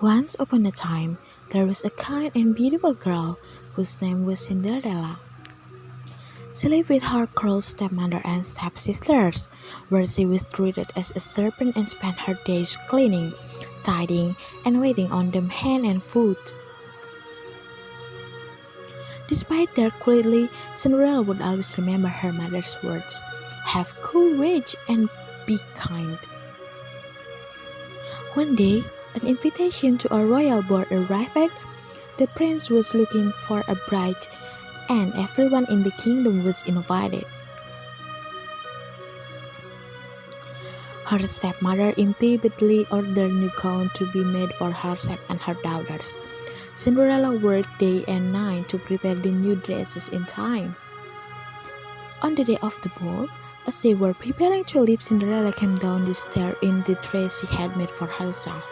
Once upon a time, there was a kind and beautiful girl whose name was Cinderella. She lived with her cruel stepmother and stepsisters, where she was treated as a servant and spent her days cleaning, tidying, and waiting on them hand and foot. Despite their cruelty, Cinderella would always remember her mother's words: "Have courage and be kind." One day, an invitation to a royal ball arrived. The prince was looking for a bride, and everyone in the kingdom was invited. Her stepmother immediately ordered new gowns to be made for herself and her daughters. Cinderella worked day and night to prepare the new dresses in time. On the day of the ball, as they were preparing to leave, Cinderella came down the stairs in the dress she had made for herself.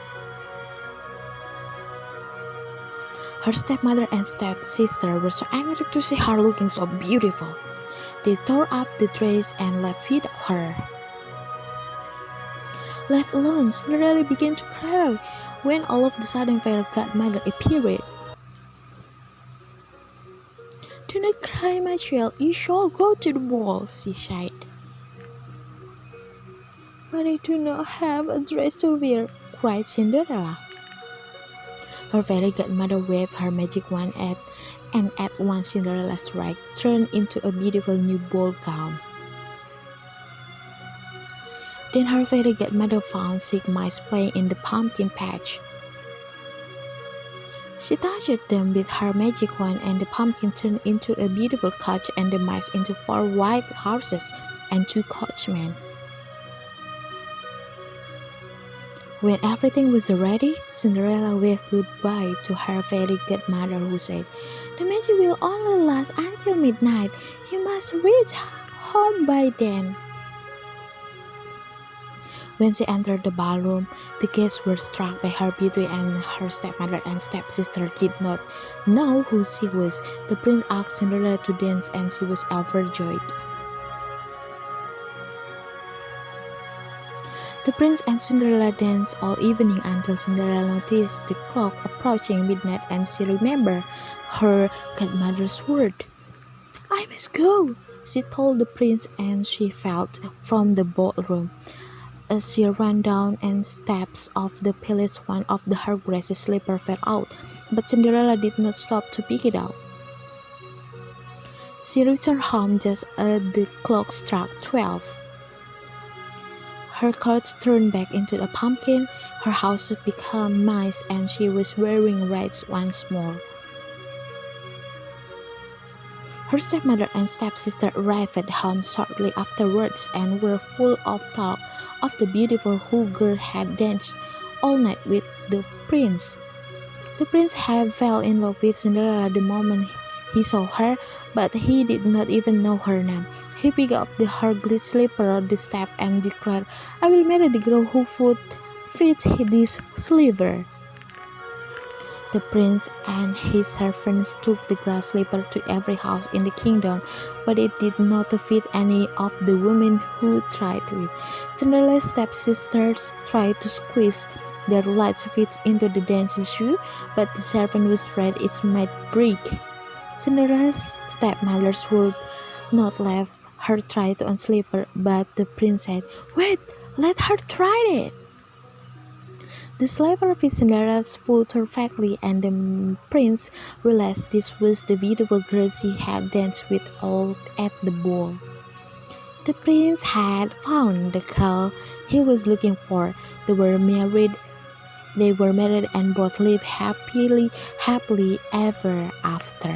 Her stepmother and stepsister were so angry to see her looking so beautiful. They tore up the dress and left without her. Left alone, Cinderella began to cry when all of a sudden Fairy Godmother appeared. "Do not cry, my child, you shall go to the ball," she said. "But I do not have a dress to wear," cried Cinderella. Her fairy godmother waved her magic wand and at once Cinderella's dress turned into a beautiful new ball gown. Then her fairy godmother found sick mice playing in the pumpkin patch. She touched them with her magic wand, and the pumpkin turned into a beautiful coach and the mice into 4 white horses and 2 coachmen. When everything was ready, Cinderella waved goodbye to her fairy godmother, who said, "The magic will only last until midnight. You must reach home by then." When she entered the ballroom, the guests were struck by her beauty, and her stepmother and stepsister did not know who she was. The prince asked Cinderella to dance, and she was overjoyed. The prince and Cinderella danced all evening until Cinderella noticed the clock approaching midnight, and she remembered her godmother's word. "I must go," she told the prince, and she fled from the ballroom. As she ran down the steps of the palace, one of her grassy slippers fell out, but Cinderella did not stop to pick it up. She returned home just as the clock struck 12. Her clothes turned back into a pumpkin, her house became mice, and she was wearing rags once more. Her stepmother and stepsister arrived at home shortly afterwards and were full of talk of the beautiful girl had danced all night with the prince. The prince had fell in love with Cinderella the moment he saw her, but he did not even know her name. He picked up her ugly slipper on the step and declared, "I will marry the girl who fits this slipper." The prince and his servants took the glass slipper to every house in the kingdom, but it did not fit any of the women who tried it. Cinderella's stepsisters tried to squeeze their light feet into the dancing shoe, but the servant was afraid it might break. Cinderella's stepmothers would not let her try to unslipper, but the prince said, "Wait, let her try it." The slipper fit Cinderella's foot perfectly, and the prince realized this was the beautiful girl he had danced with all at the ball. The prince had found the girl he was looking for. They were married and both lived happily ever after.